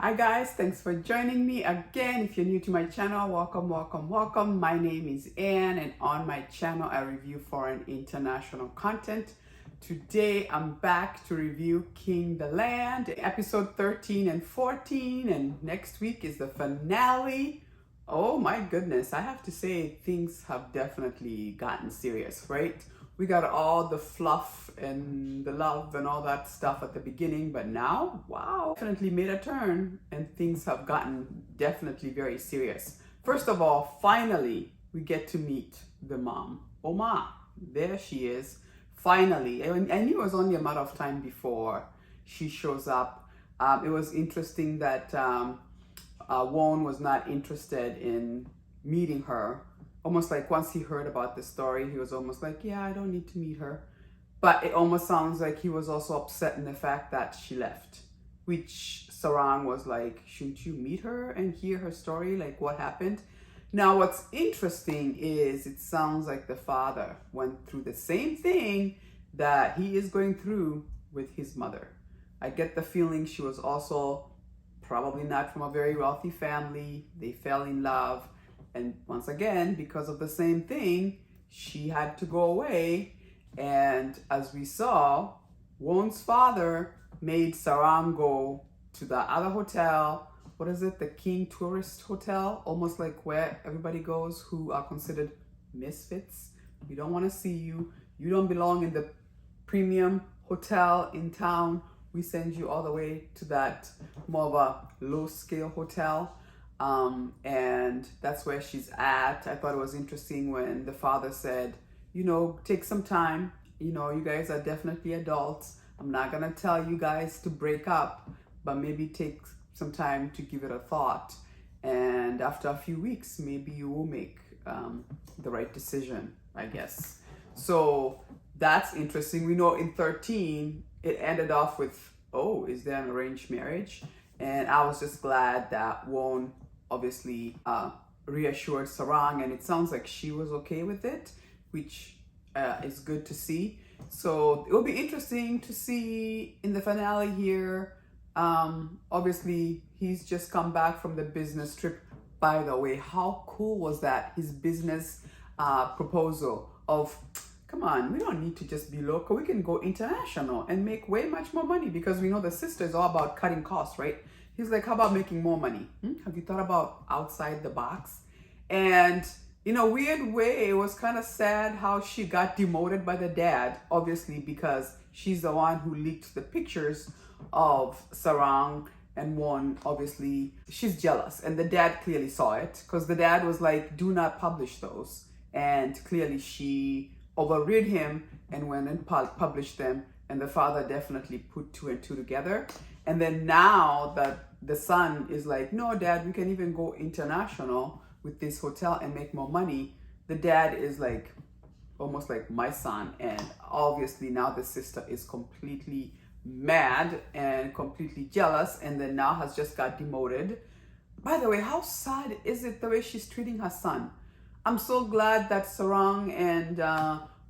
Hi guys, thanks for joining me again. If you're new to my channel, welcome. My name is Ann, and on my channel I review foreign international content. Today I'm back to review King-the-Land, episode 13 and 14, and next week is the finale. Oh my goodness, I have to say things have definitely gotten serious, right? We got all the fluff and the love and all that stuff at the beginning, but now, wow, definitely made a turn and things have gotten definitely very serious. First of all, finally, we get to meet the mom. Oma, there she is. Finally, I knew it was only a matter of time before she shows up. It was interesting that Won was not interested in meeting her. Almost like once he heard about the story, he was almost like, yeah, I don't need to meet her. But it almost sounds like he was also upset in the fact that she left, which Sarang was like, shouldn't you meet her and hear her story? Like, what happened? Now, what's interesting is it sounds like the father went through the same thing that he is going through with his mother. I get the feeling she was also probably not from a very wealthy family. They fell in love. And once again, because of the same thing, she had to go away. And as we saw, Won's father made Sarang go to the other hotel. What is it? The King Tourist Hotel? Almost like where everybody goes who are considered misfits. We don't want to see you. You don't belong in the premium hotel in town. We send you all the way to that more of a low-scale hotel. And that's where she's at. I thought it was interesting when the father said, take some time. You guys are definitely adults. I'm not going to tell you guys to break up, but maybe take some time to give it a thought. And after a few weeks, maybe you will make the right decision, I guess. So that's interesting. We know in 13, it ended off with, oh, is there an arranged marriage? And I was just glad that Won obviously reassured Sarang, and it sounds like she was okay with it, which is good to see. So it will be interesting to see in the finale here. Obviously, he's just come back from the business trip. By the way, how cool was that? His business proposal of, come on, we don't need to just be local. We can go international and make way much more money, because we know the sister is all about cutting costs, right? He's like, how about making more money? Have you thought about outside the box? And in a weird way, it was kind of sad how she got demoted by the dad, obviously, because she's the one who leaked the pictures of Sarang and Won. Obviously, she's jealous. And the dad clearly saw it, because the dad was like, do not publish those. And clearly she overrid him and went and published them. And the father definitely put two and two together. And then now that the son is like, no, dad, we can even go international with this hotel and make more money. The dad is like, almost like my son. And obviously now the sister is completely mad and completely jealous. And then now has just got demoted. By the way, how sad is it the way she's treating her son? I'm so glad that Sarang and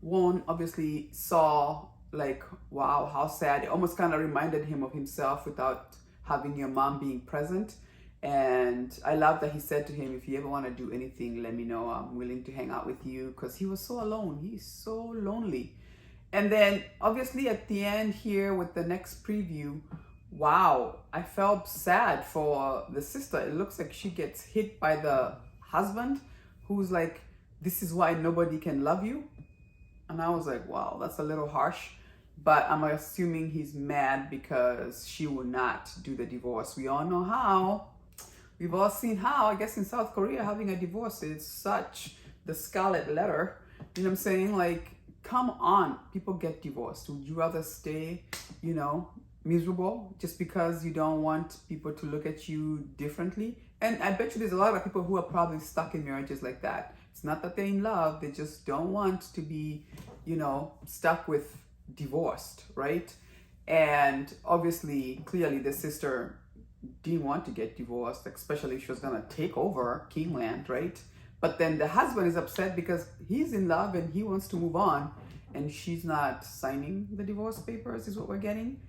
Won obviously saw, like, wow, how sad. It almost kind of reminded him of himself without having your mom being present. And I love that he said to him, if you ever want to do anything, let me know. I'm willing to hang out with you, because he was so alone. He's so lonely. And then obviously at the end here with the next preview, wow, I felt sad for the sister. It looks like she gets hit by the husband, who's like, this is why nobody can love you. And I was like, wow, that's a little harsh. But I'm assuming he's mad because she will not do the divorce. We all know how. We've all seen how. I guess in South Korea, having a divorce is such the scarlet letter. You know what I'm saying? Like, come on. People get divorced. Would you rather stay, miserable just because you don't want people to look at you differently? And I bet you there's a lot of people who are probably stuck in marriages like that. It's not that they're in love. They just don't want to be, stuck with divorced, right? And obviously, clearly the sister didn't want to get divorced, especially if she was going to take over Kingland, right? But then the husband is upset because he's in love and he wants to move on, and she's not signing the divorce papers, is what we're getting.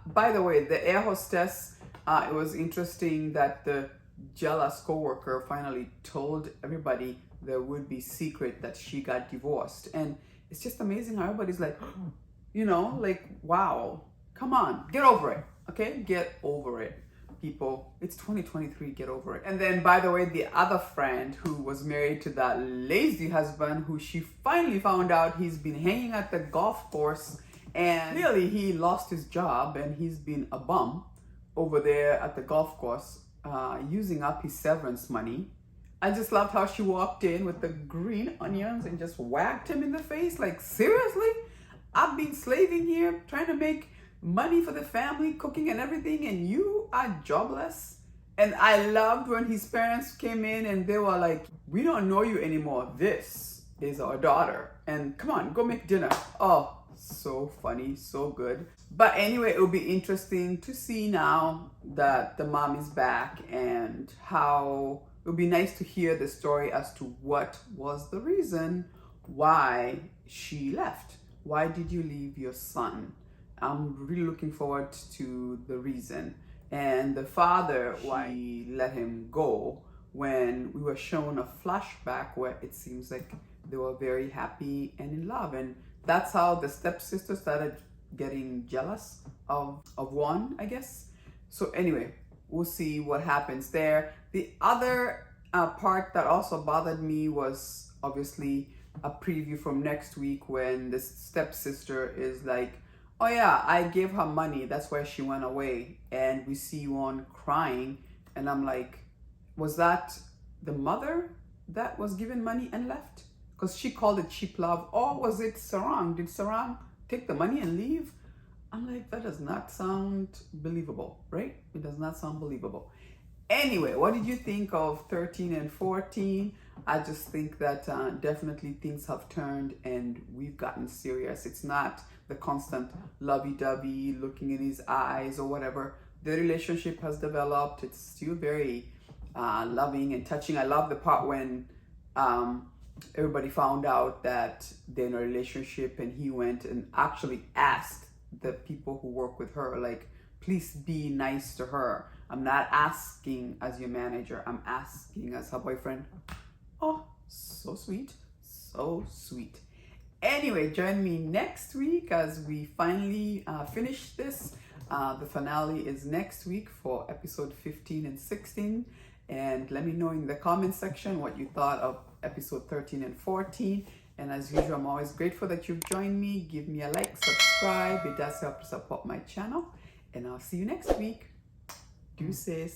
By the way, the air hostess It was interesting that the jealous coworker finally told everybody there would be secret that she got divorced. And it's just amazing how everybody's like, like, wow, come on, get over it. Okay, get over it, people. It's 2023, get over it. And then, by the way, the other friend who was married to that lazy husband, who she finally found out he's been hanging at the golf course, and clearly he lost his job and he's been a bum over there at the golf course, using up his severance money. I just loved how she walked in with the green onions and just whacked him in the face. Like, seriously? I've been slaving here, trying to make money for the family, cooking and everything, and you are jobless. And I loved when his parents came in and they were like, we don't know you anymore. This is our daughter. And come on, go make dinner. Oh, so funny, so good. But anyway, it will be interesting to see now that the mom is back, and how it would be nice to hear the story as to what was the reason why she left. Why did you leave your son? I'm really looking forward to the reason. And the father, why he let him go, when we were shown a flashback where it seems like they were very happy and in love. And that's how the stepsister started getting jealous of one, I guess. So anyway, we'll see what happens there. The other part that also bothered me was obviously a preview from next week, when the stepsister is like, oh yeah, I gave her money, that's why she went away. And we see one crying, and I'm like, was that the mother that was given money and left? Because she called it cheap love. Or was it Sarang? Did Sarang take the money and leave? I'm like, that does not sound believable, right? It does not sound believable. Anyway, what did you think of 13 and 14? I just think that definitely things have turned and we've gotten serious. It's not the constant lovey-dovey, looking in his eyes or whatever. The relationship has developed. It's still very loving and touching. I love the part when everybody found out that they're in a relationship, and he went and actually asked the people who work with her, like, please be nice to her. I'm not asking as your manager, I'm asking as her boyfriend. Oh, so sweet, so sweet. Anyway, join me next week as we finally finish this. The finale is next week for episode 15 and 16. And let me know in the comment section what you thought of episode 13 and 14. And as usual, I'm always grateful that you've joined me. Give me a like, subscribe. It does help to support my channel. And I'll see you next week. Deuces.